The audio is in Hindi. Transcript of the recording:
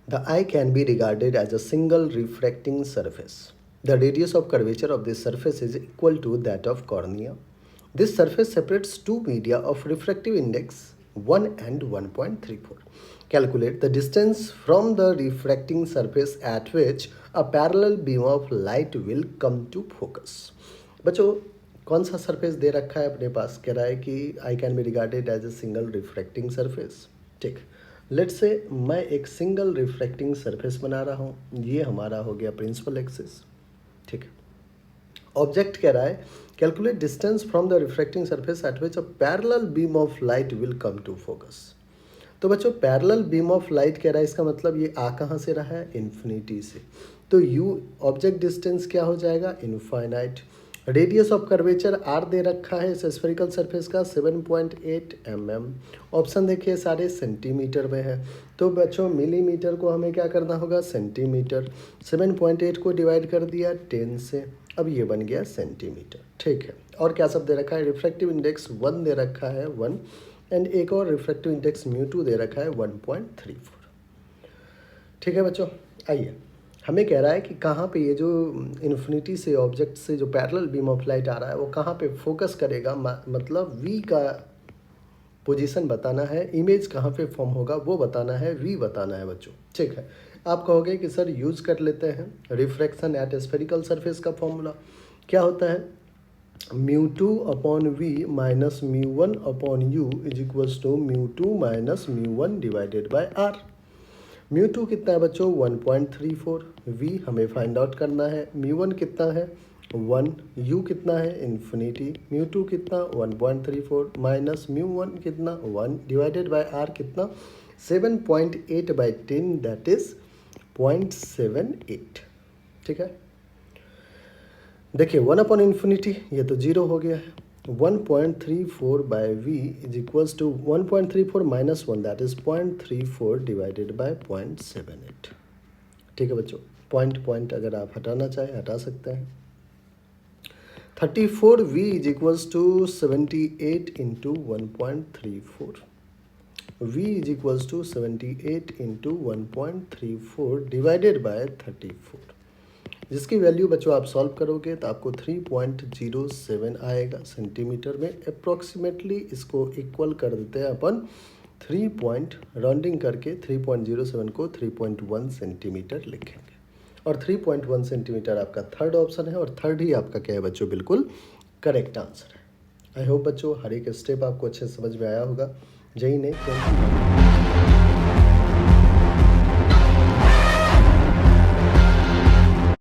The eye can be regarded as a single refracting surface. The radius of curvature of this surface is equal to that of cornea. This surface separates two media of refractive index 1 and 1.34. Calculate the distance from the refracting surface at which a parallel beam of light will come to focus. बच्चों कौन सा सरफेस दे रखा है अपने पास? कह रहा है कि eye can be regarded as a single refracting surface. ठीक, लेट्स से मैं एक सिंगल रिफ्रैक्टिंग सरफेस बना रहा हूँ. ये हमारा हो गया प्रिंसिपल एक्सिस. ठीक है, ऑब्जेक्ट कह रहा है calculate distance from the refracting surface at which a parallel beam of light will come to focus. तो बच्चों पैरेलल बीम ऑफ लाइट कह रहा है, इसका मतलब ये आ कहाँ से रहा है? इन्फिनिटी से. तो यू ऑब्जेक्ट डिस्टेंस क्या हो जाएगा? Infinite. Radius of curvature R दे रखा है इस स्फेरिकल सरफेस का 7.8 mm. ऑप्शन देखिए सारे सेंटीमीटर में है, तो बच्चों मिलीमीटर को हमें क्या करना होगा? सेंटीमीटर. 7.8 को डिवाइड कर दिया 10 से, अब ये बन गया सेंटीमीटर. ठीक है, और क्या सब दे रखा है? रिफ्रैक्टिव इंडेक्स 1 दे रखा है 1, एंड एक और रिफ्रैक्टिव इंडेक्स μ2 दे रखा है 1.34. ठीक है बच्चों, आइए हमें कह रहा है कि कहाँ पे ये जो इन्फिनिटी से ऑब्जेक्ट से जो पैरेलल बीम ऑफ लाइट आ रहा है वो कहाँ पे फोकस करेगा, मतलब वी का पोजीशन बताना है, इमेज कहाँ पे फॉर्म होगा वो बताना है, वी बताना है बच्चों. ठीक है, आप कहोगे कि सर यूज़ कर लेते हैं रिफ्रैक्शन एट स्फेरिकल सरफेस का फॉर्मूला. क्या होता है? μ2 upon v minus μ1 upon u is equals to μ2 minus μ1 divided by r. μ2 कितना है बच्चों? 1.34. वी हमें फाइंड आउट करना है. μ1 कितना है? 1. यू कितना है? इन्फिनिटी. μ2 कितना? 1.34 माइनस μ1 कितना? 1 डिवाइडेड बाय आर कितना? 7.8 बाई 10 दैट इज 0.78. ठीक है, देखिए 1 अपॉन इन्फिनिटी ये तो 0 हो गया है. 1.34 by v is equals to 1.34 minus 1 that is 0.34 divided by 0.78. ठीक है बच्चों, पॉइंट अगर आप हटाना चाहें हटा सकते हैं. 34v is equals to 78 into 1.34. v is equals to 78 into 1.34 divided by 34, जिसकी वैल्यू बच्चों आप सॉल्व करोगे तो आपको 3.07 आएगा सेंटीमीटर में. अप्रॉक्सीमेटली इसको इक्वल कर देते हैं अपन 3 करके 3.07 को 3.1 सेंटीमीटर लिखेंगे. और 3.1 सेंटीमीटर आपका थर्ड ऑप्शन है, और थर्ड ही आपका क्या है बच्चों? बिल्कुल करेक्ट आंसर है. आई होप बच्चों हर एक स्टेप आपको अच्छे से समझ में आया होगा. जय हिंद.